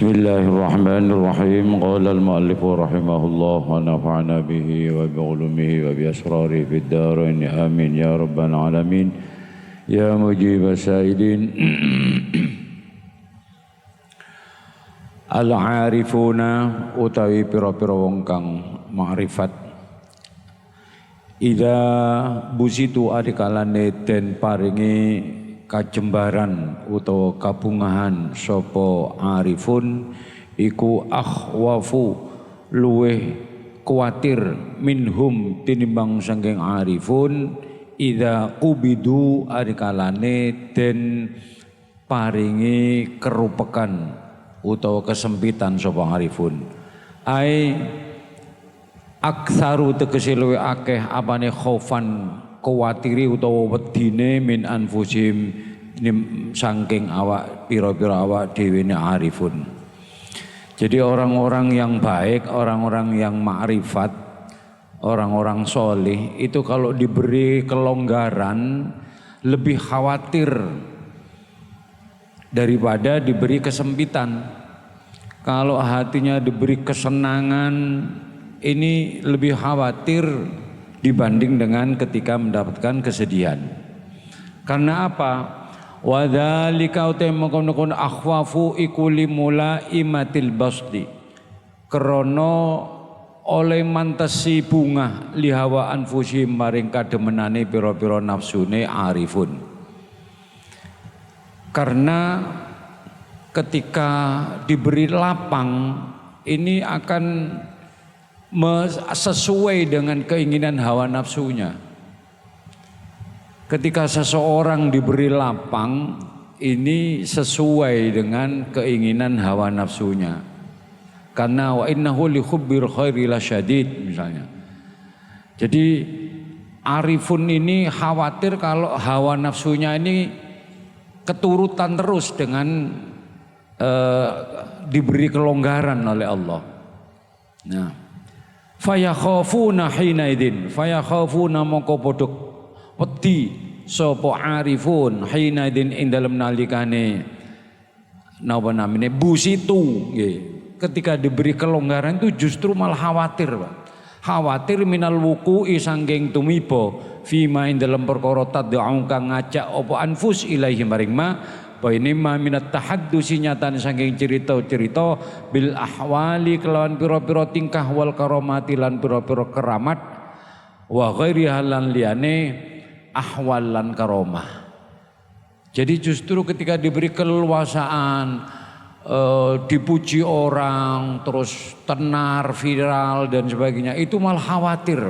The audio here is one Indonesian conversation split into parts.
Bismillahirrahmanirrahim. Qala al-mu'allif rahimahullah wa nafa'ana bihi wa bi'ulumihi wa bi'asrarihi fid dharain amin ya rabbal alamin ya mujib as-sa'ilin. Al-arifuna utawi pira-pira wong kang ma'rifat ida busitu adikalane den paringi kajembaran utawa kabungahan sapa arifun iku akhwafu luweh kuatir minhum tinimbang saking arifun ida kubidu adikalane den paringi kerupekan utawa kesempitan sapa arifun ai aktsaru tegese luwih akeh apane khaufan kuwatiri utawa wedine min anfusim saking awak pira-pira awak dhewe ne arifun. Jadi orang-orang yang baik, orang-orang yang ma'rifat, orang-orang solih itu kalau diberi kelonggaran lebih khawatir daripada diberi kesempitan. Kalau hatinya diberi kesenangan ini lebih khawatir dibanding dengan ketika mendapatkan kesedihan. Karena apa? Wadzalika utamukun akhwafu ikuli mula imatil basdi. Krana oleh mantesi bunga lihawa anfusi maring kademenane pira-pira nafsune arifun. Karena ketika diberi lapang ini akan sesuai dengan keinginan hawa nafsunya. Ketika seseorang diberi lapang, ini sesuai dengan keinginan hawa nafsunya. Karena wa innahu li hubbil khairi lasyadid misalnya. Jadi arifun ini khawatir kalau hawa nafsunya ini keturutan terus dengan diberi kelonggaran oleh Allah. Nah, fayakhafuna hinaidin fayakhafuna mongko padha wedi sapa arifun hinaidin ing dalem nalikane napa namine busitu nggih ketika diberi kelonggaran itu justru malah khawatir Pak. Khawatir minal wuqu'i sangking tumiba fima ing dalem perkara tad'u kang ngajak apa anfus ilaihi maring ma ini ma minat tahaddusi nyatane saking cerita-cerita bil ahwali kelawan pira-pira tingkah wal karomati lan pira-pira keramat wa ghairi halan liyane ahwal lan karomah. Jadi justru ketika diberi keleluasaan dipuji orang terus tenar viral dan sebagainya itu malah khawatir.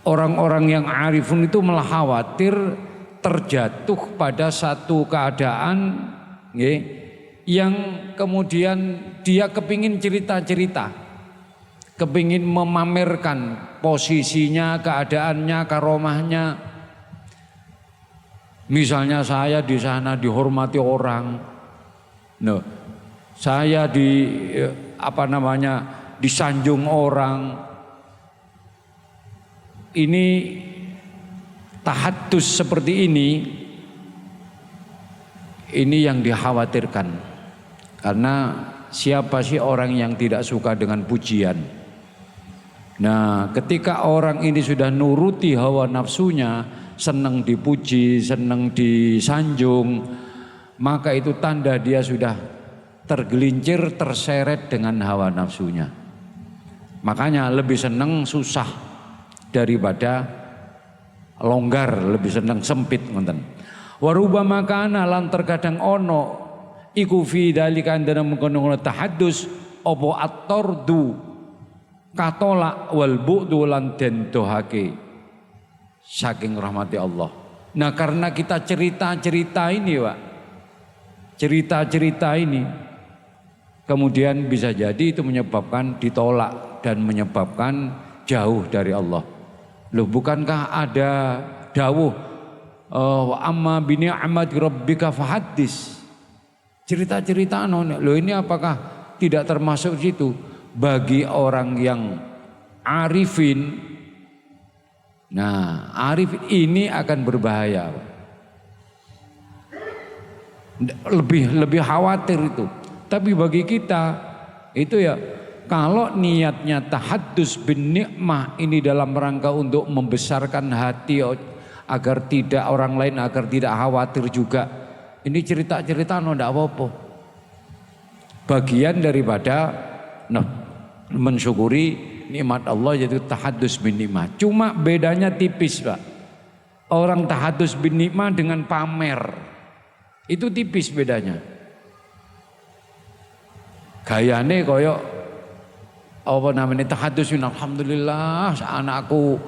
Orang-orang yang arifun itu malah khawatir terjatuh pada satu keadaan yang kemudian dia kepingin cerita-cerita, kepingin memamerkan posisinya, keadaannya, karomahnya. Misalnya saya di sana dihormati orang, saya disanjung orang. Ini tahaddus seperti ini yang dikhawatirkan. Karena siapa sih orang yang tidak suka dengan pujian? Nah, ketika orang ini sudah nuruti hawa nafsunya, senang dipuji, senang disanjung, maka itu tanda dia sudah tergelincir, terseret dengan hawa nafsunya. Makanya lebih senang susah daripada longgar, lebih senang sempit ngoten. Warubama kana lan terkadang ono iku fi dalika andana mengkono tahaddus apa at-tardu katolak wal bu'du lan den dohake saking rahmati Allah. Nah, karena kita cerita-cerita ini, Pak. Cerita-cerita ini kemudian bisa jadi itu menyebabkan ditolak dan menyebabkan jauh dari Allah. Loh, bukankah ada dawuh wa amma bi ni'mati rabbika fahaddis. Cerita-cerita loh, ini apakah tidak termasuk situ bagi orang yang arifin? Nah, arif ini akan berbahaya. lebih khawatir itu. Tapi bagi kita itu ya, kalau niatnya tahaddus bin nikmah ini dalam rangka untuk membesarkan hati agar tidak orang lain agar tidak khawatir juga. Ini cerita-cerita ndak apa-apa. Bagian daripada mensyukuri nikmat Allah yaitu tahaddus bin nikmah. Cuma bedanya tipis, Pak. Orang tahaddus bin nikmah dengan pamer. Itu tipis bedanya. Gayane koyo apa namanya tahaddus bin alhamdulillah anakku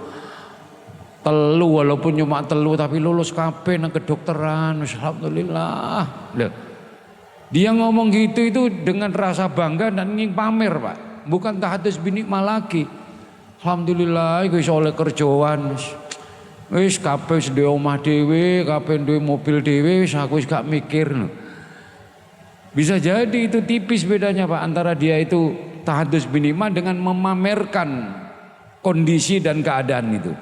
telu walaupun cuma telu tapi lulus kabeh nang kedokteran alhamdulillah. Loh. Dia ngomong gitu itu dengan rasa bangga dan ingin pamer, Pak. Bukan tahaddus bin nikmah lagi. Alhamdulillah iku iso oleh kerjaan. Wis kabeh duwe omah dhewe, kabeh duwe mobil dhewe, wis aku wis gak mikir. Bisa jadi itu tipis bedanya, Pak, antara dia itu tahaddus bin nikmah dengan memamerkan kondisi dan keadaan itu.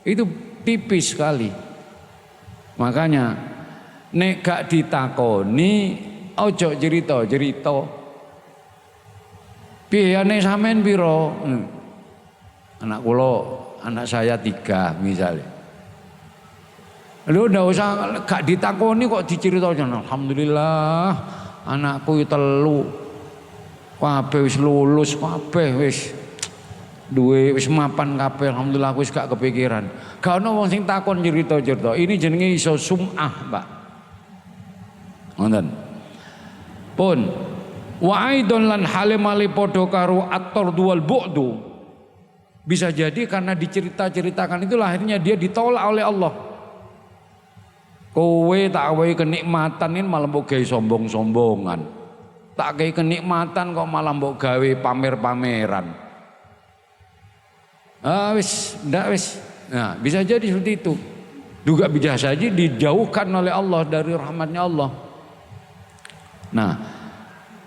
Itu tipis sekali. Makanya nek gak ditakoni ojo cerita. Biayane sampean piro? Anak saya 3 misalnya. Lu ndak usah gak ditakoni kok diceritakan. Alhamdulillah anakku 3 kabeh wis lulus kabeh wis duwe wis mapan kabeh alhamdulillah aku wis gak kepikiran. Gak ono wong sing takon cerita-cerita. Ini jenenge iso sum'ah, Pak. Ngoten. Pun wa aidon lan halimali padha karo at-tardu wal bu'du. Bisa jadi karena dicerita-ceritakan itu akhirnya dia ditolak oleh Allah. Kowe tak wae kenikmatan ini malah mbok gawe sombong-sombongan. Tak gawe kenikmatan kok malah mbok gawe pamer-pameran. Wis. Nah, bisa jadi seperti itu. Juga bisa saja dijauhkan oleh Allah dari rahmatnya Allah. Nah,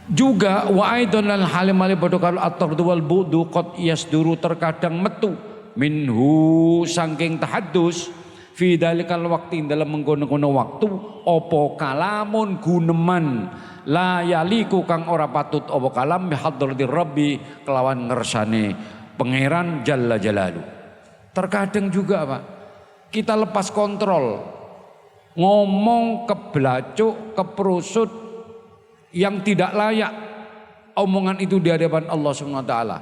juga wa aidan lal halim ali bodokal at-tardu wal budu qad yasduru terkadang metu minhu saking tahaddus fi dalikal waqti dalam mengkono-kono waktu opo kalamun guneman la yaliku kang ora patut opo kalam bihadratir rabbi kelawan ngersane pangeran jalla jalalu. Terkadang juga, Pak, kita lepas kontrol ngomong keblacuk keprusut yang tidak layak omongan itu di hadapan Allah Subhanahu wa taala.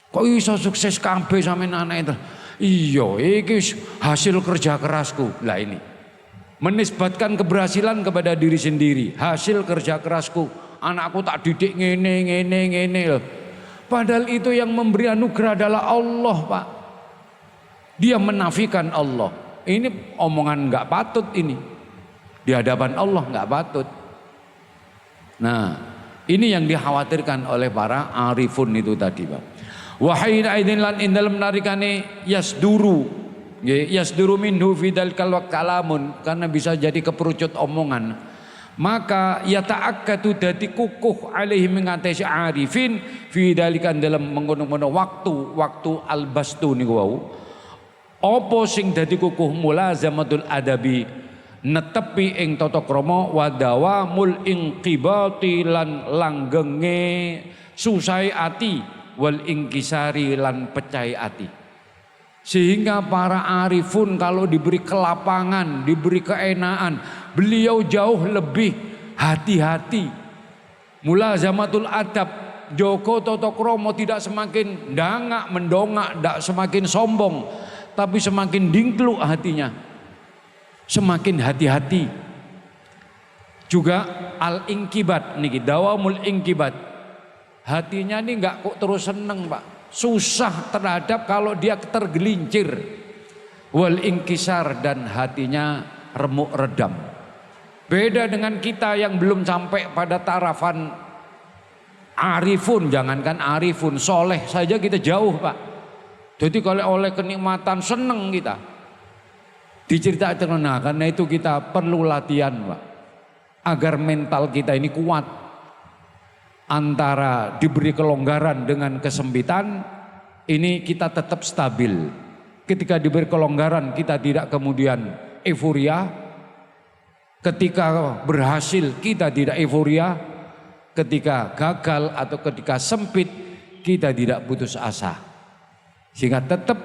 Kok iso sukses kabeh sampean anak itu? Iya, iki hasil kerja kerasku. Lah ini. Menisbatkan keberhasilan kepada diri sendiri, hasil kerja kerasku. Anakku tak didik ngene loh. Padahal itu yang memberi anugerah adalah Allah, Pak. Dia menafikan Allah. Ini omongan enggak patut ini. Di hadapan Allah enggak patut. Nah, ini yang dikhawatirkan oleh para arifun itu tadi, Pak. Wahai aidin lan indal menarikane yasduru minhu fidal kalwak kalamun karena bisa jadi keperucut omongan. Maka ya ta'akkatu dadi kukuh alaihi mengatasi arifin fidalikan dalam mengkono-kono waktu albastu niku wau. Apa sing dadi kukuh mulazamatul adabi netepi ing tata krama wadawa mul inqibati lan langgenge susai ati wal ingkisari lan pecai ati. Sehingga para arifun kalau diberi kelapangan, diberi keenaan, beliau jauh lebih hati-hati. Mulazamatul adab, Joko tata krama tidak semakin mendongak, tidak semakin sombong, tapi semakin dingkluk hatinya. Semakin hati-hati. Juga al-inkibat niki dawamul inkibat. Hatinya ini enggak kok terus seneng, Pak. Susah terhadap kalau dia tergelincir. Wal inkisar dan hatinya remuk redam. Beda dengan kita yang belum sampai pada tarafan arifun, jangankan arifun, soleh saja kita jauh, Pak. Jadi kalau oleh kenikmatan seneng kita. Diceritakan, nah karena itu kita perlu latihan, Pak, agar mental kita ini kuat antara diberi kelonggaran dengan kesempitan. Ini kita tetap stabil. Ketika diberi kelonggaran kita tidak kemudian euforia, Ketika berhasil kita tidak euforia, ketika gagal atau ketika sempit kita tidak putus asa. Sehingga tetap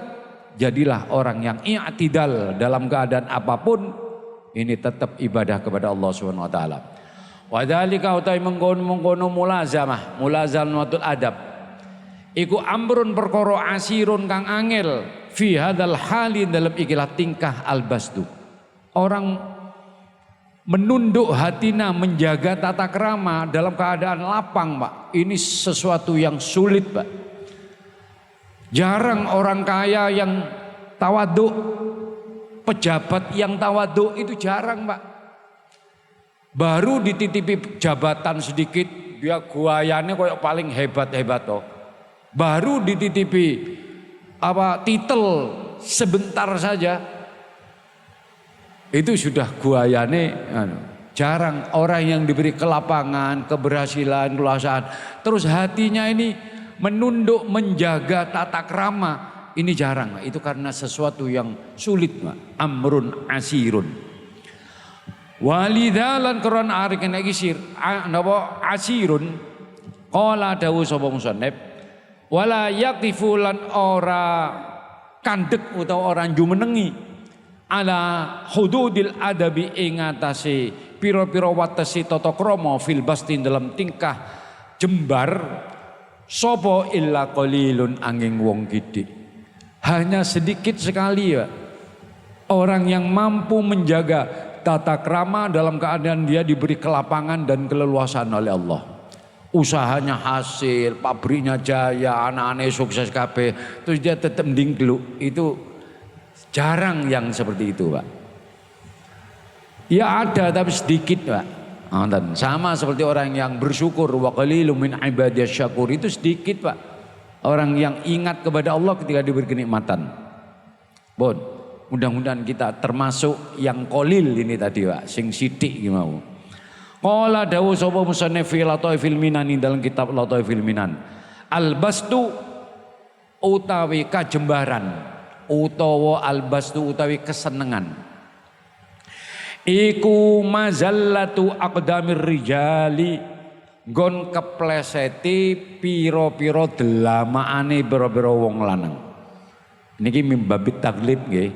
jadilah orang yang i'tidal dalam keadaan apapun, ini tetap ibadah kepada Allah Subhanahu wa taala. Wa dzalika utai mengkono mulazamah, mulazamatul adab. Iku amrun perkara asirun kang angel fi hadzal hali dalam ikilah tingkah albasdu. Orang menunduk hatina, menjaga tata krama dalam keadaan lapang, Pak. Ini sesuatu yang sulit, Pak. Jarang orang kaya yang tawaduk, pejabat yang tawaduk itu jarang, Pak. Baru dititipi jabatan sedikit, dia guayane koyo paling hebat-hebat toh. Baru dititipi titel sebentar saja, itu sudah guayane. Jarang orang yang diberi kelapangan, keberhasilan, kekuasaan, terus hatinya ini menunduk, menjaga tata krama, ini jarang. Itu karena sesuatu yang sulit, Pak. Amrun asirun. Walidalan koron arikan agisir, napa asirun. Qala dawu sapa musannif, wala yaqifu lan ora kandek utawa orang jumenengi ala hududil adabi ing atase pira-pira watesi tata krama fil bastin dalam tingkah jembar sapa illa qalilun angin wong kidik. Hanya sedikit sekali, ya, orang yang mampu menjaga tata krama dalam keadaan dia diberi kelapangan dan keleluasan oleh Allah. Usahanya hasil, pabriknya jaya, anak-anaknya sukses kabeh, terus dia tetap ndingkluk. Itu jarang yang seperti itu, Pak. Ya ada tapi sedikit, Pak. Sama seperti orang yang bersyukur, wa qalilum min ibadiyas syakur, itu sedikit, Pak. Orang yang ingat kepada Allah ketika diberi kenikmatan. Bon, mudah-mudahan kita termasuk yang qalil ini tadi, Pak, sing sithik ki mau. Qala dawu sapa musannif fi lataifil minan dalam kitab lataifil minan. Albastu utawi kajembaran, utawa albastu utawi kesenengan. Iku mazallatu aqdamir rijali, nggon kepleseti pira-pira delamaane pira-pira wong lanang. Niki mimbabit taglib nggih.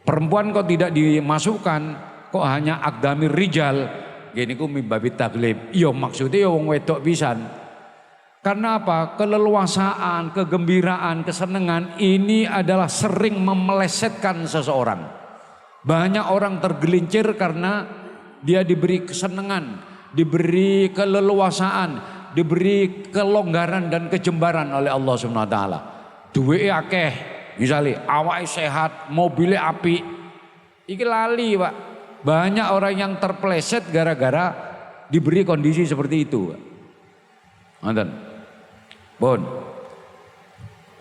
Perempuan kok tidak dimasukkan, kok hanya aqdamir rijal. Gini ku mimbabit taglib. Yo maksudnya yo wong wedok pisan. Karena apa? Keleluasaan, kegembiraan, kesenangan ini adalah sering memelesetkan seseorang. Banyak orang tergelincir karena dia diberi kesenangan, diberi keleluasaan, diberi kelonggaran dan kejembaran oleh Allah Subhanahu wa taala. Duwe akeh, misalnya awake sehat, mobilnya apik. Iki lali, Pak. Banyak orang yang terpeleset gara-gara diberi kondisi seperti itu. Nonton. Bon.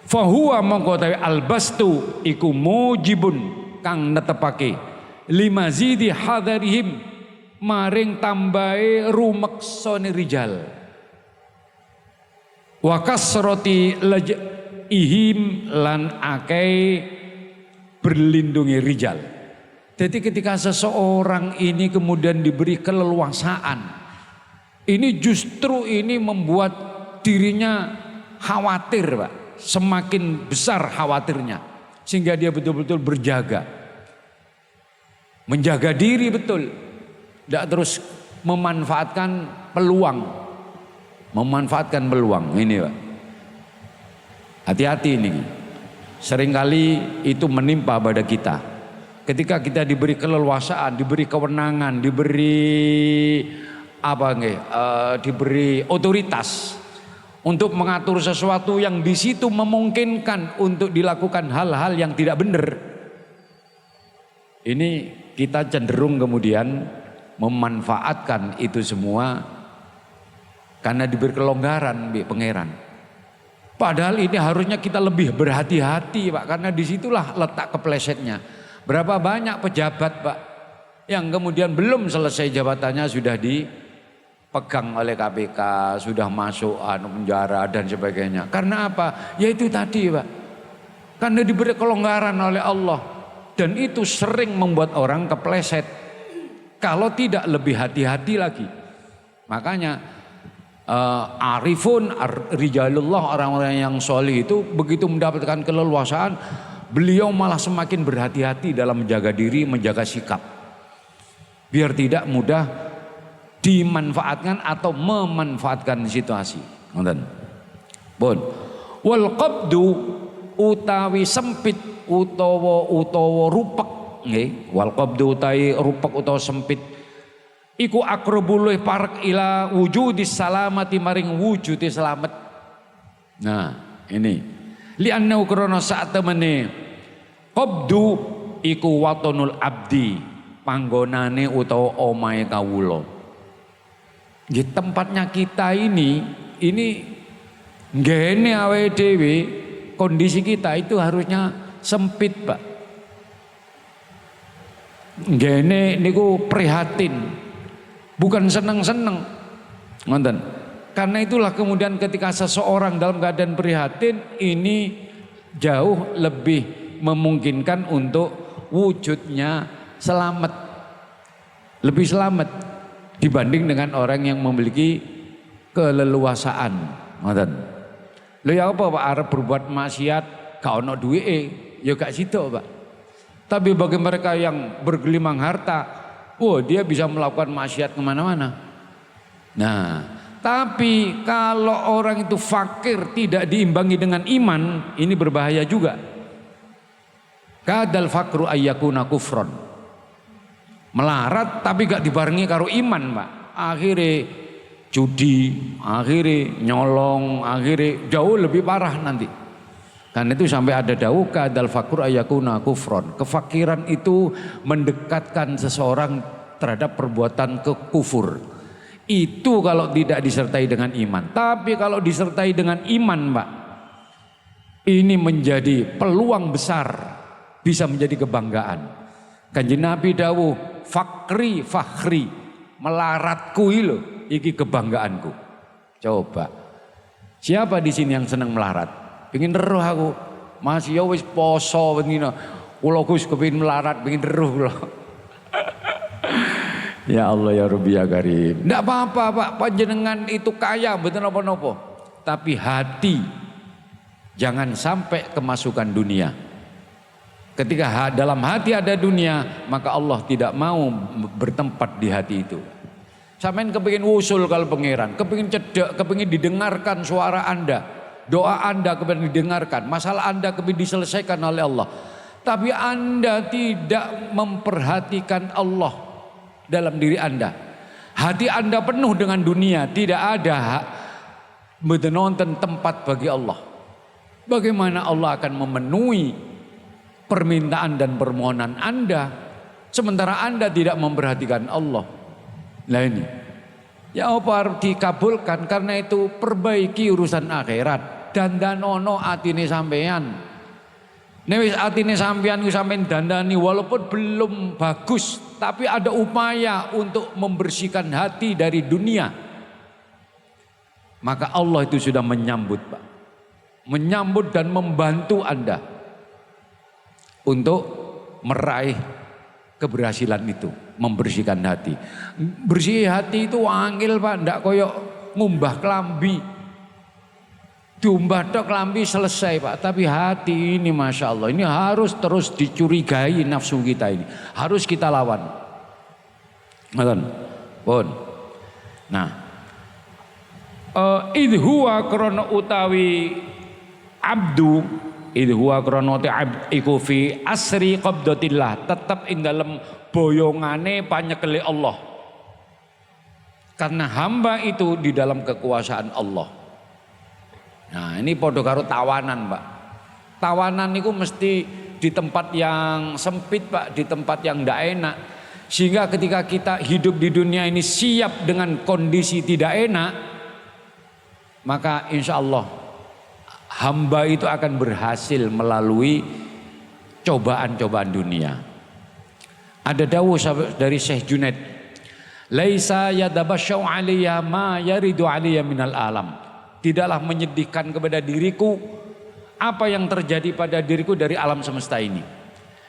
Fahuwa mongko albastu iku mujibun kang netepake limazidi hadarihim maring tambahe rumeksone rijal. Wa kasrati ihim lan akei berlindungi rijal. Jadi ketika seseorang ini kemudian diberi keleluasaan, ini justru ini membuat dirinya khawatir, Pak. Semakin besar khawatirnya, sehingga dia betul-betul berjaga, menjaga diri betul, tidak terus memanfaatkan peluang, ini, Pak. Hati-hati ini, seringkali itu menimpa pada kita. Ketika kita diberi keleluasaan, diberi kewenangan, diberi diberi otoritas untuk mengatur sesuatu yang di situ memungkinkan untuk dilakukan hal-hal yang tidak benar. Ini kita cenderung kemudian memanfaatkan itu semua karena diberi kelonggaran di pangeran. Padahal ini harusnya kita lebih berhati-hati, Pak, karena disitulah letak keplesetnya. Berapa banyak pejabat, Pak, yang kemudian belum selesai jabatannya sudah dipegang oleh KPK, sudah masuk penjara dan sebagainya. Karena apa? Ya itu tadi, Pak. Karena diberi kelonggaran oleh Allah. Dan itu sering membuat orang kepleset. Kalau tidak lebih hati-hati lagi. Makanya arifun, rijalullah, orang-orang yang solih itu begitu mendapatkan keleluasaan, beliau malah semakin berhati-hati dalam menjaga diri, menjaga sikap. Biar tidak mudah dimanfaatkan atau memanfaatkan situasi. Ngoten. Pun. Wal qabdu utawi sempit utawa rupek nggih. Wal qabdu utawi rupek utawa sempit iku akrabul parek ila wujudis salamati maring wujudi selamat. Nah, ini li'annahu krana sak temene qabdu iku watonul abdi, panggonane utawa omahe kawula. Nggih, tempatnya kita ini nggene awake dhewe, kondisi kita itu harusnya sempit, Pak. Nggene niku prihatin. Bukan seneng-seneng, ngoten. Karena itulah kemudian ketika seseorang dalam keadaan prihatin, ini jauh lebih memungkinkan untuk wujudnya selamat, lebih selamat dibanding dengan orang yang memiliki keleluasaan, ngoten. Lho ya apa Pak, arep berbuat maksiat gak ono duwike, ya gak sido Pak. Tapi bagi mereka yang bergelimang harta, dia bisa melakukan maksiat kemana-mana. Nah, tapi kalau orang itu fakir tidak diimbangi dengan iman, ini berbahaya juga. Kadal fakru ayyakuna kufron. Melarat tapi gak dibarengi karo iman, Pak. Akhirnya judi, akhirnya nyolong, akhirnya jauh lebih parah nanti. Karena itu sampai ada dawuh kadal fakru ayyakuna kufron. Kefakiran itu mendekatkan seseorang terhadap perbuatan kekufur. Itu kalau tidak disertai dengan iman. Tapi kalau disertai dengan iman, Pak, ini menjadi peluang besar, bisa menjadi kebanggaan. Kanjeng Nabi dawuh, fakri fakhri, melaratku lho, iki kebanggaanku. Coba, siapa di sini yang senang melarat? Pengen deruh aku, masih ya wis poso begini, kula Gus kepengin melarat, pengen deruh kula. Ya Allah ya Rabbi ya Karim. Ndak apa-apa Pak, panjenengan itu kaya mboten napa-napa. Tapi hati jangan sampai kemasukan dunia. Ketika dalam hati ada dunia, maka Allah tidak mau bertempat di hati itu. Sampeyan kepengin wusul kalau pangeran, kepengin cedek, kepengin didengarkan suara Anda. Doa Anda kepada didengarkan, masalah Anda kepada diselesaikan oleh Allah. Tapi Anda tidak memperhatikan Allah dalam diri Anda. Hati Anda penuh dengan dunia, tidak ada menonton tempat bagi Allah. Bagaimana Allah akan memenuhi permintaan dan permohonan Anda, sementara Anda tidak memperhatikan Allah? Nah ini, ya apa harus dikabulkan? Karena itu perbaiki urusan akhirat. Dandanono atine sampean. Nek atine sampean ku sampean dandani walaupun belum bagus, tapi ada upaya untuk membersihkan hati dari dunia. Maka Allah itu sudah menyambut, Pak. Menyambut dan membantu Anda untuk meraih keberhasilan itu, membersihkan hati. Bersih hati itu angel, Pak, ndak koyok ngumbah kelambi. Diumbah tok lambi selesai, Pak. Tapi hati ini Masya Allah, ini harus terus dicurigai nafsu kita ini. Harus kita lawan. Pun. Nah, idhuwa krono utawi abdu, idhuwa krono iku fi asri qabdatillah, tetap ing dalam boyongane panyekele Allah. Karena hamba itu di dalam kekuasaan Allah. Nah ini podo karo tawanan, Pak. Tawanan itu mesti di tempat yang sempit, Pak, di tempat yang tidak enak. Sehingga ketika kita hidup di dunia ini siap dengan kondisi tidak enak, maka insya Allah hamba itu akan berhasil melalui cobaan-cobaan dunia. Ada dawuh dari Syekh Junaid, laisa yadabasyau aliyya ma yaridu aliyya minal alam. Tidaklah menyedihkan kepada diriku apa yang terjadi pada diriku dari alam semesta ini.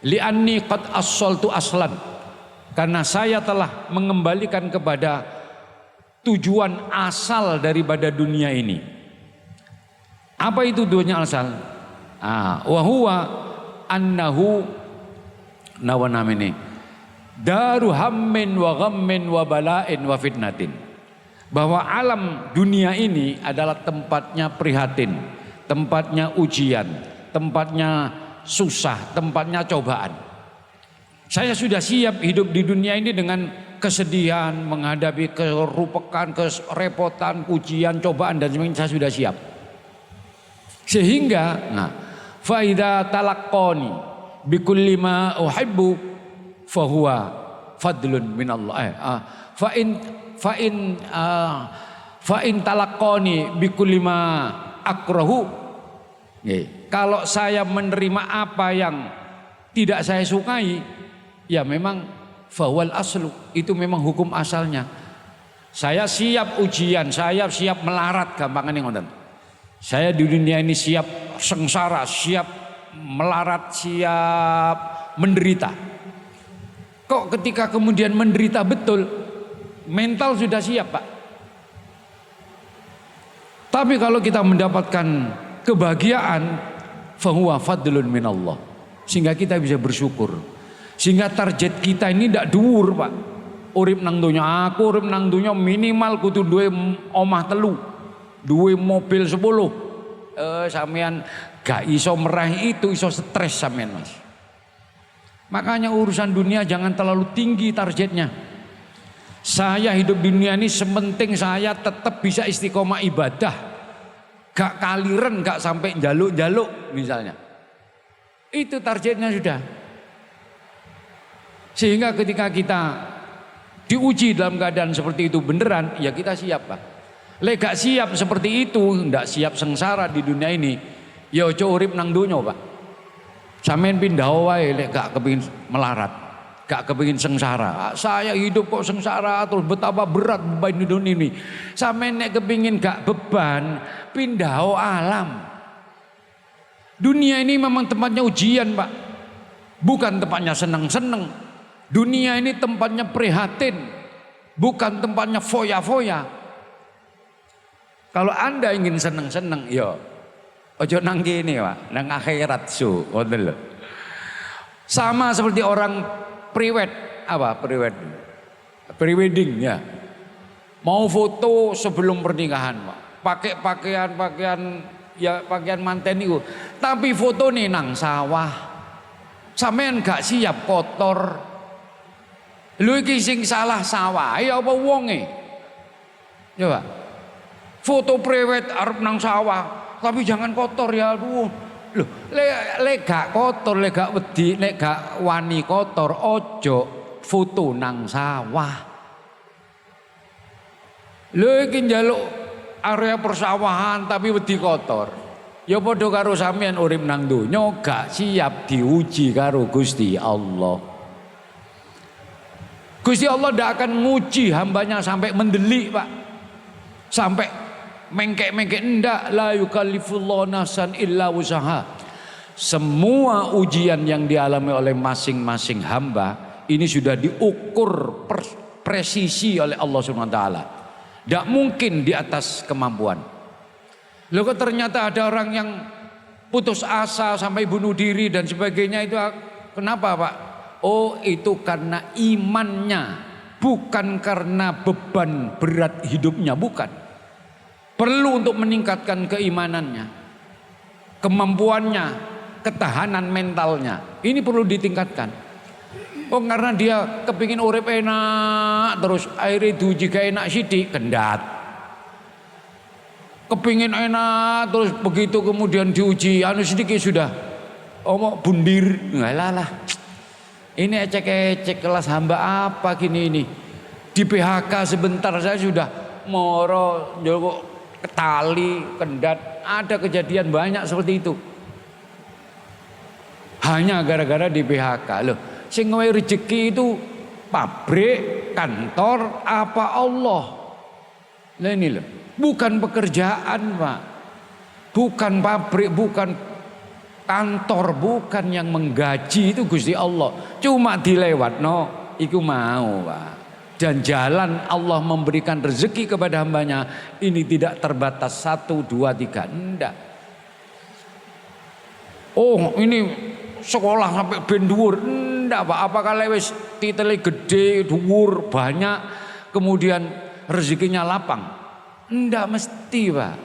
Li'anni qad assaltu aslan. Karena saya telah mengembalikan kepada tujuan asal daripada dunia ini. Apa itu tujuannya asal? Wa huwa annahu nawanamini daru hammin wa ghammin wa bala'in wa fitnatin. Bahwa alam dunia ini adalah tempatnya prihatin, tempatnya ujian, tempatnya susah, tempatnya cobaan. Saya sudah siap hidup di dunia ini dengan kesedihan, menghadapi kerupekan, kerepotan, ujian, cobaan dan sebagainya. Saya sudah siap. Sehingga, faida talaqqani bikulli ma uhibbu fahuwa fadlun minallah. Fa in talaqqani bikulli ma akrahu. Kalau saya menerima apa yang tidak saya sukai, ya memang fawal aslu, itu memang hukum asalnya. Saya siap ujian, saya siap melarat, gampangan yang ngoten. Saya di dunia ini siap sengsara, siap melarat, siap menderita. Kok ketika kemudian menderita betul, mental sudah siap, Pak. Tapi kalau kita mendapatkan kebahagiaan, fahuwa fadlun minallah, sehingga kita bisa bersyukur. Sehingga target kita ini tidak dhuwur, Pak. Urip nang donya, aku urip nang donya minimal kudu duwe omah 3, duwe mobil 10. Sampean gak iso meraih itu, iso stres sampean, Mas. Makanya urusan dunia jangan terlalu tinggi targetnya. Saya hidup di dunia ini sementing saya tetap bisa istiqomah ibadah. Gak kaliren, gak sampai jaluk-jaluk misalnya. Itu targetnya sudah. Sehingga ketika kita diuji dalam keadaan seperti itu beneran, ya kita siap, Pak. Lek gak siap seperti itu, ndak siap sengsara di dunia ini, ya ojo urip nang donya, Pak. Sampeyan pindah wae lek gak kepengin melarat, gak kepengin sengsara. Saya hidup kok sengsara terus, betapa berat beban di dunia ini. Sampeyan nek kepengin gak beban, pindah alam. Dunia ini memang tempatnya ujian, Pak. Bukan tempatnya seneng-seneng. Dunia ini tempatnya prihatin, bukan tempatnya foya-foya. Kalau Anda ingin seneng-seneng, ya ojo nang kene, Pak, nang akhirat su, ngoten lho. Sama seperti orang prewedding ya. Mau foto sebelum pernikahan, Pak. Pakai pakaian manten itu, tapi foto nih nang sawah. Sampean gak siap kotor. Lho iki sing salah sawah ya apa wonge? Coba. Foto prewed arep nang sawah, tapi jangan kotor ya. Aduh. Lho, lek gak kotor, lek gak wedi, lek gak wani kotor, ojo foto nang sawah. Lho iki njaluk area persawahan tapi wedi kotor. Ya padha karo sampean urip nang donya gak siap diuji karo Gusti Allah. Gusti Allah tidak akan nguji hambanya sampai mendelik, Pak. Sampai mengkek-mengkek, enggak. La yukallifullahu nafsan illa wusaha. Semua ujian yang dialami oleh masing-masing hamba ini sudah diukur presisi oleh Allah Subhanahu wa taala. Tidak mungkin di atas kemampuan. Loh kok ternyata ada orang yang putus asa sampai bunuh diri dan sebagainya, itu kenapa, Pak? Oh, itu karena imannya, bukan karena beban berat hidupnya, bukan. Perlu untuk meningkatkan keimanannya, kemampuannya, ketahanan mentalnya. Ini perlu ditingkatkan. Oh, karena dia kepingin urip enak terus, akhirnya diuji gak enak sidik, kendat. Kepingin enak terus, begitu kemudian diuji anu sedikit sudah bundir. Ngalah. Ini ecek-ecek, kelas hamba apa gini ini. Di PHK sebentar saya sudah moro njoko ketali, kendat. Ada kejadian banyak seperti itu. Hanya gara-gara di PHK. Loh, sing ngowe rezeki itu pabrik, kantor, apa Allah? Nah ini loh, bukan pekerjaan, Pak. Bukan pabrik, bukan kantor, bukan yang menggaji, itu Gusti Allah. Cuma dilewat, no, iku mau Pak. Dan jalan Allah memberikan rezeki kepada hambanya ini tidak terbatas 1, 2, 3, enggak. Oh ini sekolah sampai ben dhuwur, enggak Pak. Apakah lewes titele gede, dhuwur, banyak, kemudian rezekinya lapang? Enggak mesti Pak.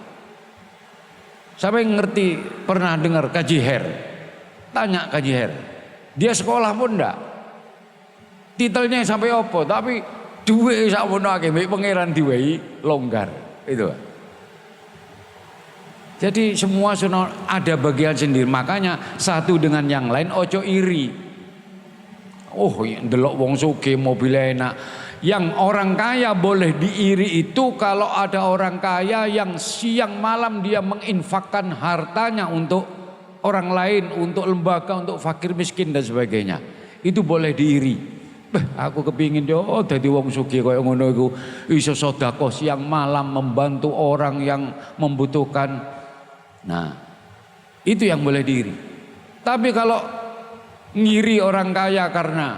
Siapa yang ngerti pernah dengar Kaji Her? Tanya Kaji Her. Dia sekolah pun enggak. Titelnya sampai opo, tapi duwe sakmono akeh mbek pangeran diwehi longgar. Itu. Jadi semua ada bagian sendiri. Makanya satu dengan yang lain ojo iri. Oh, ndelok wong sugih mobil enak. Yang orang kaya boleh diiri itu kalau ada orang kaya yang siang malam dia menginfakkan hartanya untuk orang lain, untuk lembaga, untuk fakir miskin dan sebagainya. Itu boleh diiri. Aku kepingin dia dadi wong sugih kaya ngono iku, iso sedekah siang malam membantu orang yang membutuhkan. Nah, itu yang boleh diiri. Tapi kalau ngiri orang kaya karena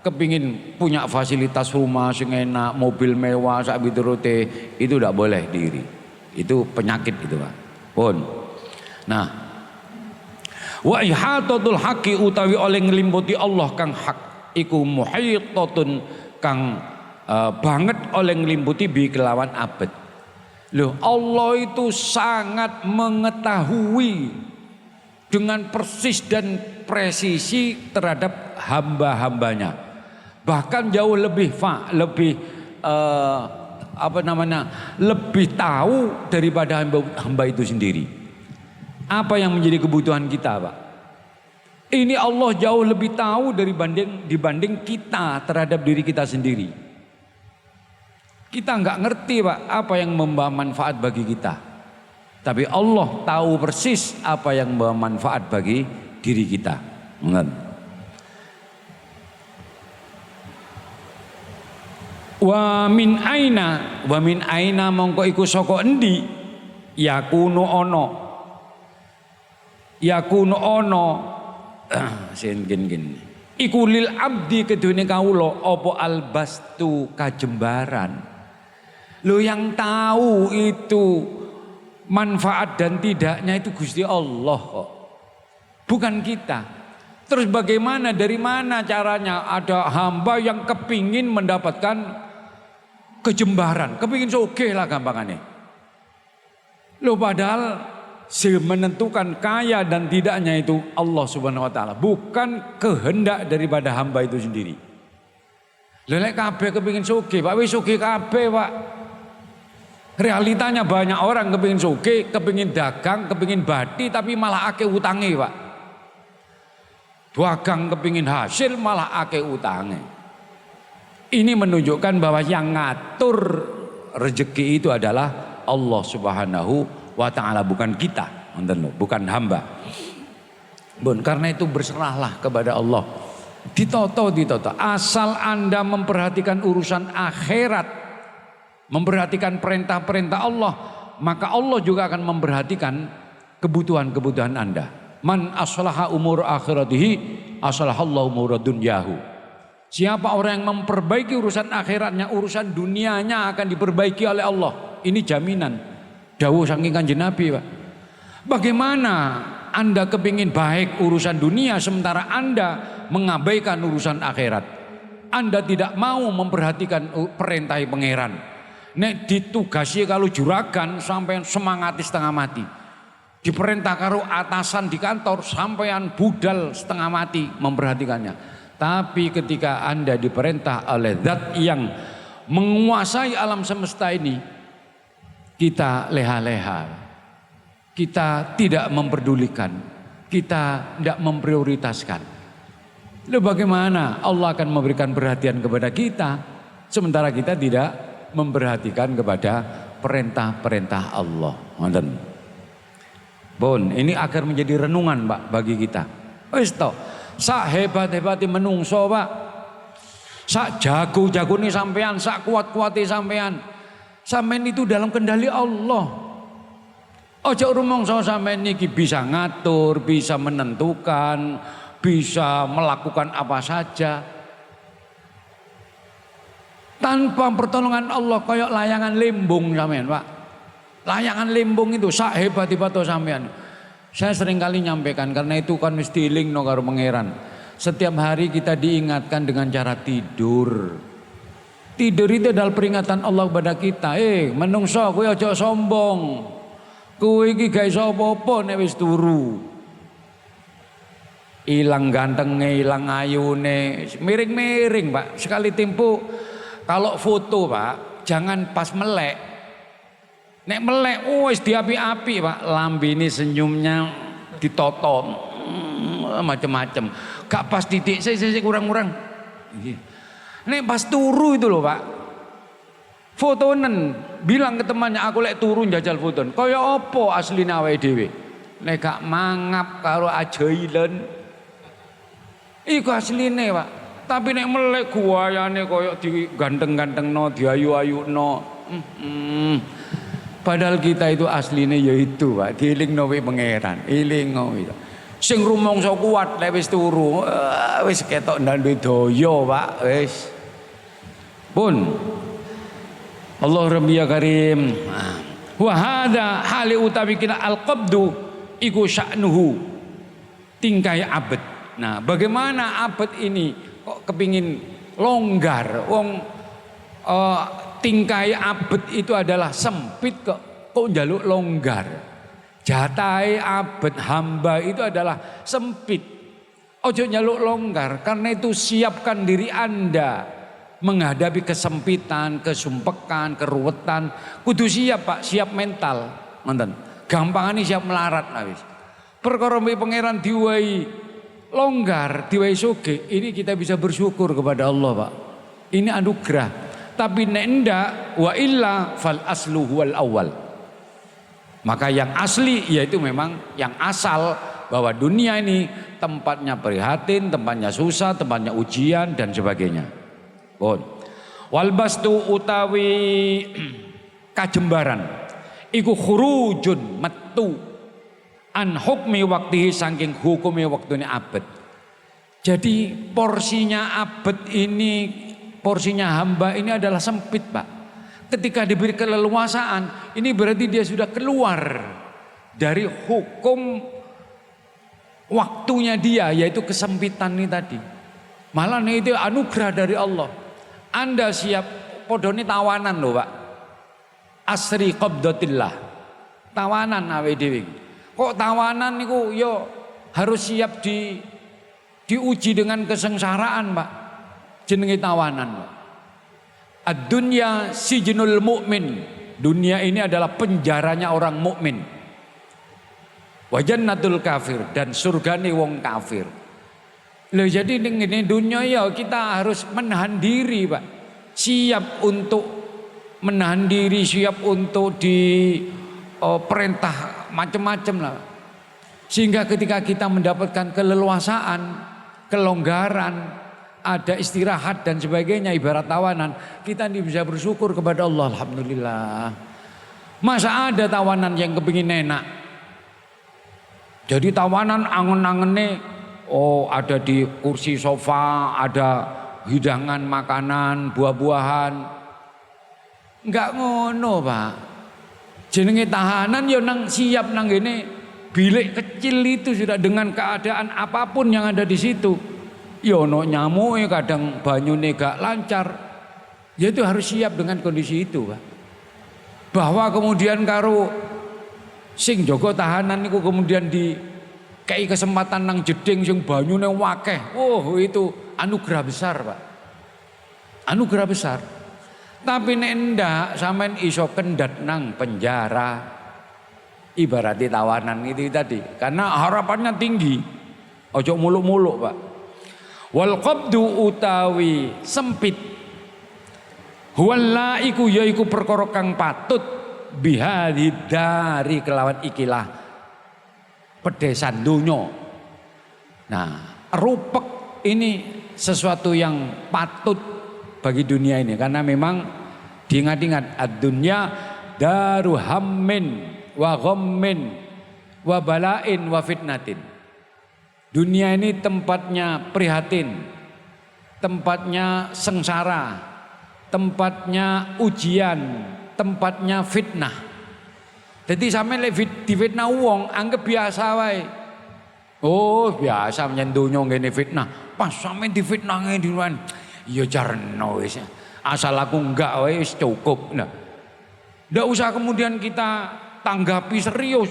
kepingin punya fasilitas rumah sing enak, mobil mewah sak piturute, itu tidak boleh diiri. Itu penyakit itu Pak. Pun. Nah, wa ihatatul haqqi utawi oleh nglimputi Allah kang hak iku muhaitatun kang banget oleh ngelimputi bi kelawan abad. Loh, Allah itu sangat mengetahui dengan persis dan presisi terhadap hamba-hambanya. Bahkan jauh lebih lebih tahu daripada hamba itu sendiri. Apa yang menjadi kebutuhan kita, Pak? Ini Allah jauh lebih tahu dibanding kita terhadap diri kita sendiri. Kita nggak ngerti Pak apa yang membawa manfaat bagi kita. Tapi Allah tahu persis apa yang membawa manfaat bagi diri kita. Wa min aina mongko iku saka endi yakunu ono gin. Iku lil abdi kedune kawula apa albastu kajembaran. Lo yang tahu itu manfaat dan tidaknya itu Gusti Allah kok. Bukan kita. Terus bagaimana, dari mana caranya ada hamba yang kepingin mendapatkan kejembaran, kepingin sugih lah gampangannya. Lo padahal menentukan kaya dan tidaknya itu Allah Subhanahu wa taala, bukan kehendak daripada hamba itu sendiri. Lelek kabeh kepingin sugih, Pak, wis sugih kabeh, Pak. Realitanya banyak orang kepingin sugih, kepingin dagang, kepingin badi tapi malah akeh utange, Pak. Dagang kepingin hasil malah akeh utange. Ini menunjukkan bahwa yang ngatur rezeki itu adalah Allah Subhanahu wa ta'ala, bukan kita, bukan hamba. Karena itu berserahlah kepada Allah. Ditoto. Asal Anda memperhatikan urusan akhirat, memperhatikan perintah-perintah Allah, maka Allah juga akan memperhatikan kebutuhan-kebutuhan Anda. Man aslaha umur akhiratihi aslahallahu umur dunyahu. Siapa orang yang memperbaiki urusan akhiratnya, urusan dunianya akan diperbaiki oleh Allah. Ini jaminan dawuh saking Kanjeng Nabi, Pak. Bagaimana Anda kepingin baik urusan dunia sementara Anda mengabaikan urusan akhirat? Anda tidak mau memperhatikan perintah pangeran. Nek ditugasi kalau juragan sampai semangati setengah mati. Diperintah karo atasan di kantor sampean budal setengah mati memperhatikannya. Tapi ketika Anda diperintah oleh zat yang menguasai alam semesta ini, kita leha-leha, kita tidak memperdulikan, kita tidak memprioritaskan. Lalu bagaimana Allah akan memberikan perhatian kepada kita, sementara kita tidak memperhatikan kepada perintah-perintah Allah. Ini agar menjadi renungan, Pak, bagi kita. Wis to, sak hebat-hebati menungso, Pak, sak jago-jagone sampean, sak kuat-kuate sampean itu dalam kendali Allah. Ojo rumangsa sampean niki bisa ngatur, bisa menentukan, bisa melakukan apa saja. Tanpa pertolongan Allah kayak layangan limbung sampean, Pak. Layangan limbung itu sak hebat-hebat sampean. Saya sering kali nyampaikan karena itu kan mesti ilingno karo pangeran. Setiap hari kita diingatkan dengan cara tidur. Tidur itu adalah peringatan Allah kepada kita. Menungso kowe aja sombong. Kowe iki gak iso apa-apa nek wis turu. Ilang gantenge, ilang ayune, miring-miring, Pak. Sekali tempo kalau foto, Pak, jangan pas melek. Nek melek, wis diapi-api, Pak. Lambene senyumnya ditoton, macam-macam. Gak pas titik, saya kurang-kurang. Nek pas turu itu loh, Pak. Fotonen, bilang ke temannya, aku lek turu njajal foton. Kaya apa asline awake dhewe? Nek gak mangap karo ajailen. Iku asline, Pak. Tapi nek melek guayane koyo diganteng-gantengno, diayu-ayuno. Padahal kita itu asline ya itu, Pak. Dielingno wae pangeran, elingno itu. Sing rumangsa kuat lek wis turu, wis ketok ndandhe daya, Pak, wis. Pun Allah Rabbi ya Karim. Wa hadza hali utawi kita al-qabdu iku sya'nuhu tingkai abad. Nah, bagaimana abad ini kok kepingin longgar, wong tingkai abet itu adalah sempit kok njaluk longgar. Jatahe abet hamba itu adalah sempit. Ojo njaluk longgar, karena itu siapkan diri Anda menghadapi kesempitan, kesumpekan, keruwetan. Kudu siap, Pak, siap mental. Ngoten. Gampangane siap melarat wis. Perkara pangeran diwai longgar, diwai soge, ini kita bisa bersyukur kepada Allah, Pak. Ini anugerah. Tapi nek ndak, wa illa fal aslu wal awal. Maka yang asli yaitu memang yang asal, bahwa dunia ini tempatnya prihatin, tempatnya susah, tempatnya ujian dan sebagainya. Bon. Wal bastu utawi kajembaran iku khurujun metu an hukmi waktihi saking hukumi waktune abad. Jadi porsinya abad ini, porsinya hamba ini adalah sempit, Pak. Ketika diberi keleluasaan, ini berarti dia sudah keluar dari hukum waktunya dia, yaitu kesempitan ini tadi. Malah itu anugerah dari Allah. Anda siap podoni tawanan loh, Pak. Asri qabdatillah. Tawanan awe dhewe. Kok tawanan niku yo harus siap diuji dengan kesengsaraan, Pak. Jenenge tawanan, Pak. Ad-dunya sijnul mu'min. Dunia ini adalah penjaranya orang mukmin. Wa jannatul kafir, dan surgane wong kafir. Loh, jadi ini dunia ya kita harus menahan diri, Pak. Siap untuk menahan diri, siap untuk perintah macam-macam lah. Sehingga ketika kita mendapatkan keleluasaan, kelonggaran, ada istirahat dan sebagainya, ibarat tawanan, kita ini bisa bersyukur kepada Allah. Alhamdulillah. Masa ada tawanan yang kepingin enak? Jadi tawanan angen-angene, oh ada di kursi sofa, ada hidangan makanan, buah-buahan. Enggak ngono, Pak. Jenenge tahanan ya nang siap nang ngene bilik kecil itu sudah dengan keadaan apapun yang ada di situ. Ya ono nyamuke, kadang banyune gak lancar. Ya itu harus siap dengan kondisi itu, Pak. Bahwa kemudian karo sing jaga tahanan niku kemudian dikei kesempatan nang jeding sing banyune wakeh. Oh, itu anugerah besar, Pak. Anugerah besar. Tapi nek ndak sampean iso kendhat nang penjara, ibarati tawanan itu tadi. Karena harapannya tinggi. Ojo muluk-muluk, Pak. Wal qabdu utawi sempit. Huwalla iku yaiku perkara kang patut bihadhi dari kelawan ikilah pedesan dunya. Nah, rupek ini sesuatu yang patut bagi dunia ini, karena memang diingat-ingat ad-dunya daru hammin wa ghammin wa balain wa fitnatin. Dunia ini tempatnya prihatin, tempatnya sengsara, tempatnya ujian, tempatnya fitnah. Jadi sampe lek difitnah wong anggap biasa wae. Oh, biasa menyentuhnya ngene fitnah. Pas sampe difitnah ngene diwan. Ya jarno wis. Asal aku enggak wae wis cukup. Nah. Ndak usah kemudian kita tanggapi serius.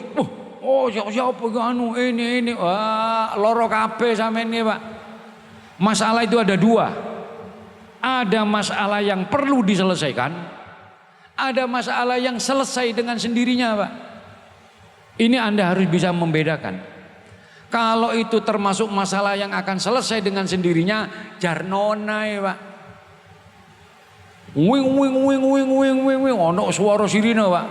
Oh, siapa anu ini. Wah, loro kabeh sampean iki, Pak. Masalah itu ada dua. Ada masalah yang perlu diselesaikan, ada masalah yang selesai dengan sendirinya, Pak. Ini Anda harus bisa membedakan. Kalau itu termasuk masalah yang akan selesai dengan sendirinya, jarnonai, Pak. Wing, ono suara sirine, Pak.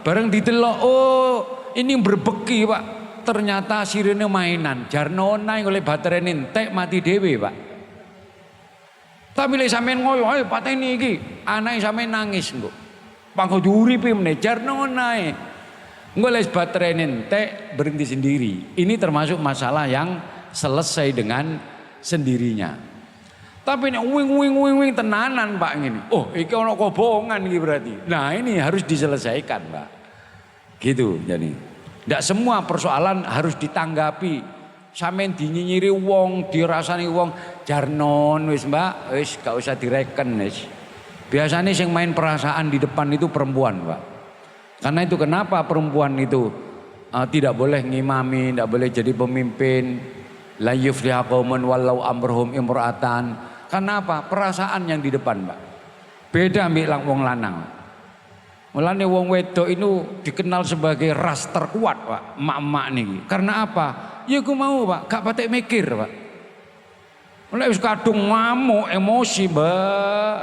Bareng ditelok, oh ini berbeki, Pak. Ternyata sirine mainan, jarnonai oleh baterai entek mati dhewe, Pak. Tapi lek sampean ngoyo, ayo pateni iki, anake sampean nangis engko. Panggo diuripi meneh jarnonai. Engko lek baterai entek berhenti sendiri. Ini termasuk masalah yang selesai dengan sendirinya. Tapi nek wing tenanan Pak ngene. Oh, iki ana kobongan iki berarti. Nah, ini harus diselesaikan, Pak. Gitu jadi. Ndak semua persoalan harus ditanggapi. Sampeyan dinyinyiri wong, dirasani wong, jarnon wis, Mbak, wis gak usah direken wis. Biasanya yang main perasaan di depan itu perempuan, Pak. Karena itu kenapa perempuan itu tidak boleh ngimami, tidak boleh jadi pemimpin. La yufliha qaumun walau amruhum imra'atan. Karena apa? Perasaan yang di depan, Pak. Beda ambek wong lanang. Mulane wong wedok itu dikenal sebagai ras terkuat, Pak, emak-emak niki. Karena apa? Ya aku mau, Pak, gak patek mikir, Pak. Mulai wis kadung ngamuk, emosi, Mbak.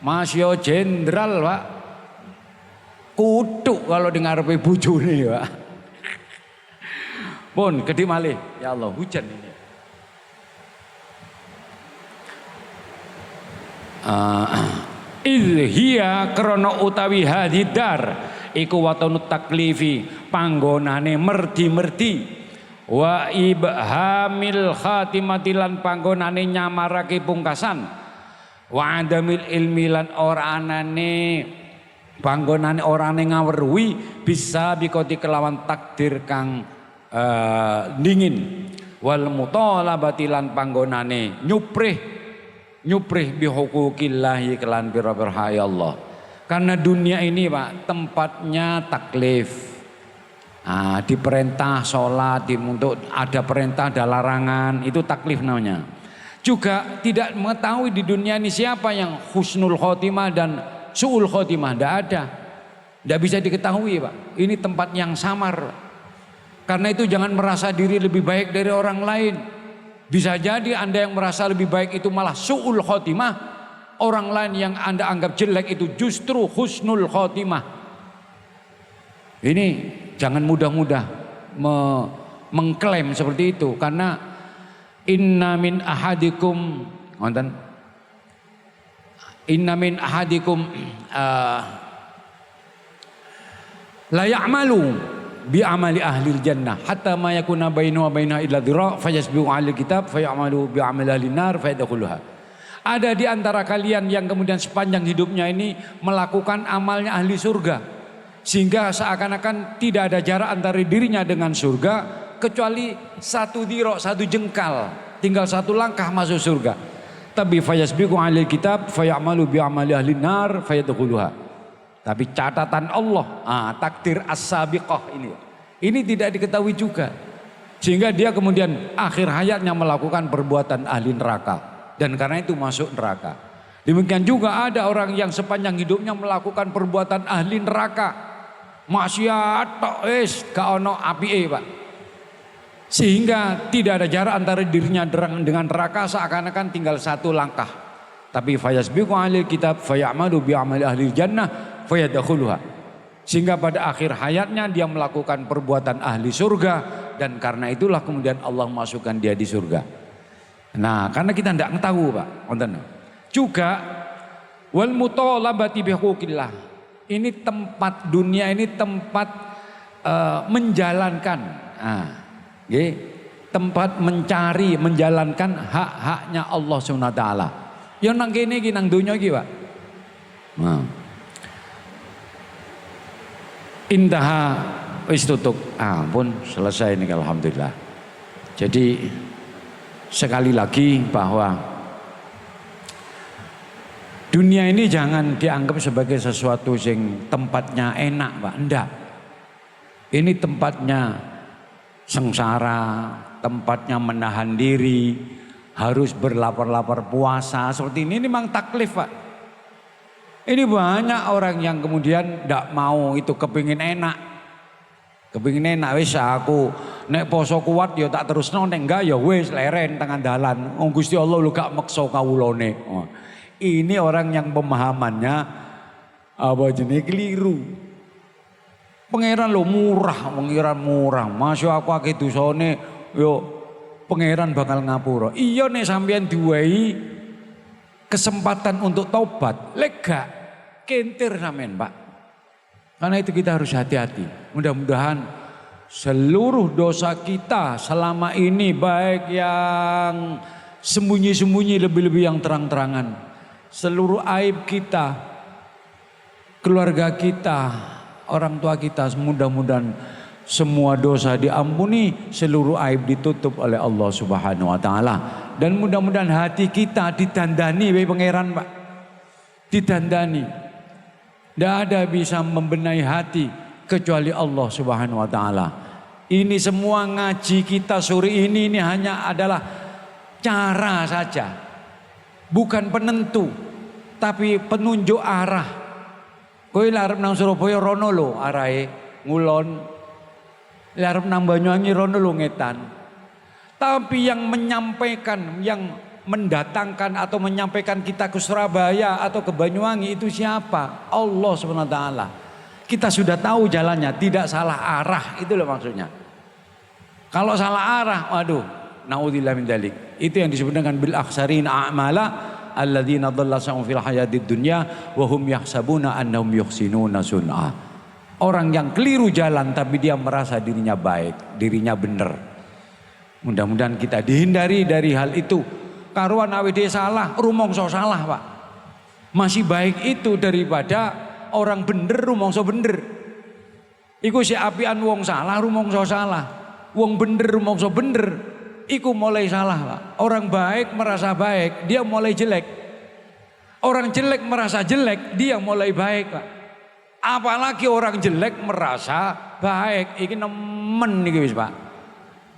Masih jenderal, Pak. Kutuk kalau dengar bojone, Pak. Pun gede malih. Ya Allah, hujan ini. Idhiya krono utawi hadidar iku watonu taklifi panggonane merdi-merdi wa ibhamil khatimatilan panggonane nyamarake pungkasan wa adamil ilmi lan ora anane panggonane orane ngawerui bisa bikoti kelawan takdir kang dingin wal mutalabati lan panggonane nyuprih bihuquqillahi kelan pira-pira ya Allah. Karena dunia ini, Pak, tempatnya taklif. Diperintah sholat, untuk ada perintah, ada larangan, itu taklif namanya. Juga tidak mengetahui di dunia ini siapa yang husnul khotimah dan su'ul khotimah, tidak ada. Tidak bisa diketahui, Pak. Ini tempat yang samar. Karena itu jangan merasa diri lebih baik dari orang lain. Bisa jadi Anda yang merasa lebih baik itu malah su'ul khotimah. Orang lain yang Anda anggap jelek itu justru husnul khotimah. Ini jangan mudah-mudah mengklaim seperti itu. Karena inna min ahadikum la ya'malu bi amali ahlil jannah hatta ma yakuna bainahu wa bainaha illa dhira fayasbiqu ahli kitab fayamalu bi amali ahli nar fayadkhuluha. Ada di antara kalian yang kemudian sepanjang hidupnya ini melakukan amalnya ahli surga sehingga seakan-akan tidak ada jarak antara dirinya dengan surga kecuali satu dhira, satu jengkal, tinggal satu langkah masuk surga. Tapi fayasbiqu ahli kitab fayamalu bi amali ahli nar fayadkhuluha. Tapi catatan Allah, takdir as-sabiqah ini tidak diketahui juga. Sehingga dia kemudian akhir hayatnya melakukan perbuatan ahli neraka. Dan karena itu masuk neraka. Demikian juga ada orang yang sepanjang hidupnya melakukan perbuatan ahli neraka. Maksiat tok wis gak ono apike, Pak. Sehingga tidak ada jarak antara dirinya dengan neraka seakan-akan tinggal satu langkah. Tapi fayasbiqu ahli kitab fayamalu bi amali ahli jannah fayadkhuluha. Sehingga pada akhir hayatnya dia melakukan perbuatan ahli surga dan karena itulah kemudian Allah masukkan dia di surga. Nah, karena kita tidak tahu, Pak. Juga wal mutalabati bihuquqillah. Ini tempat dunia ini tempat menjalankan. Tempat mencari, menjalankan hak-haknya Allah Subhanahu wa taala. Yang nang kene iki nang donya iki, Pak. Nah. Intaha wis tutup. Ampun selesai ini alhamdulillah. Jadi sekali lagi bahwa dunia ini jangan dianggap sebagai sesuatu yang tempatnya enak, Pak. Enggak. Ini tempatnya sengsara, tempatnya menahan diri, harus berlapar-lapar puasa. Seperti ini memang taklif, Pak. Ini banyak orang yang kemudian tidak mau itu kepingin enak. Kepingin enak wis aku nek poso kuat ya tak terusno nek enggak ya wis leren tangan dalan. Oh Gusti Allah lu gak maksa kawulane. Oh. Ini orang yang pemahamannya apa jenis keliru. Pangeran lo murah, pangeran murah. Masya aku akeh dosane yo pangeran bakal ngapura. Iya nek sampean duwei kesempatan untuk taubat, lega. Kentir sampean, Pak. Karena itu kita harus hati-hati. Mudah-mudahan seluruh dosa kita selama ini baik yang sembunyi-sembunyi lebih-lebih yang terang-terangan. Seluruh aib kita, keluarga kita, orang tua kita mudah-mudahan semua dosa diampuni, seluruh aib ditutup oleh Allah Subhanahu wa taala. Dan mudah-mudahan hati kita ditandani oleh pangeran, Pak. Ditandani. Tidak ada bisa membenahi hati kecuali Allah Subhanahu wa taala. Ini semua ngaji kita sore ini hanya adalah cara saja. Bukan penentu, tapi penunjuk arah. Kowe arep nang Surabaya rono lho arahe ngulon. Arep nang Banyuwangi rono lho ngetan. Tapi yang menyampaikan, yang mendatangkan atau menyampaikan kita ke Surabaya atau ke Banyuwangi itu siapa? Allah SWT. Kita sudah tahu jalannya, tidak salah arah, itu loh maksudnya. Kalau salah arah, waduh, naudzubillah min dzalik. Itu yang disebut dengan bil akhsarina a'mala alladzina dhalla sa'um fil hayatid dunya wa hum yahsabuna annahum yuhsinuna sun'a. Orang yang keliru jalan tapi dia merasa dirinya baik, dirinya benar. Mudah-mudahan kita dihindari dari hal itu. Karuan awede salah, rumongso salah, Pak. Masih baik itu daripada orang bener rumongso bener. Iku si apian wong salah, rumongso salah. Wong bener rumongso bener. Iku mulai salah, Pak. Orang baik merasa baik, dia mulai jelek. Orang jelek merasa jelek, dia mulai baik, Pak. Apalagi orang jelek merasa baik. Iki nemen iki wis, Pak.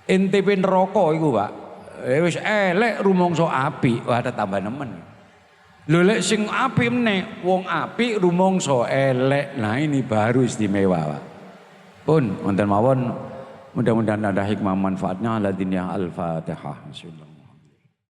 NTP neraka iku, Pak. Wis elek rumangsa apik, wah ada tambah nemen. Lho lek sing apik meneh, wong apik rumangsa elek. Nah ini baru istimewa, Pak. Pun wonten mawon mudah-mudahan ada hikmah manfaatnya. Al-Fatihah. Bismillah.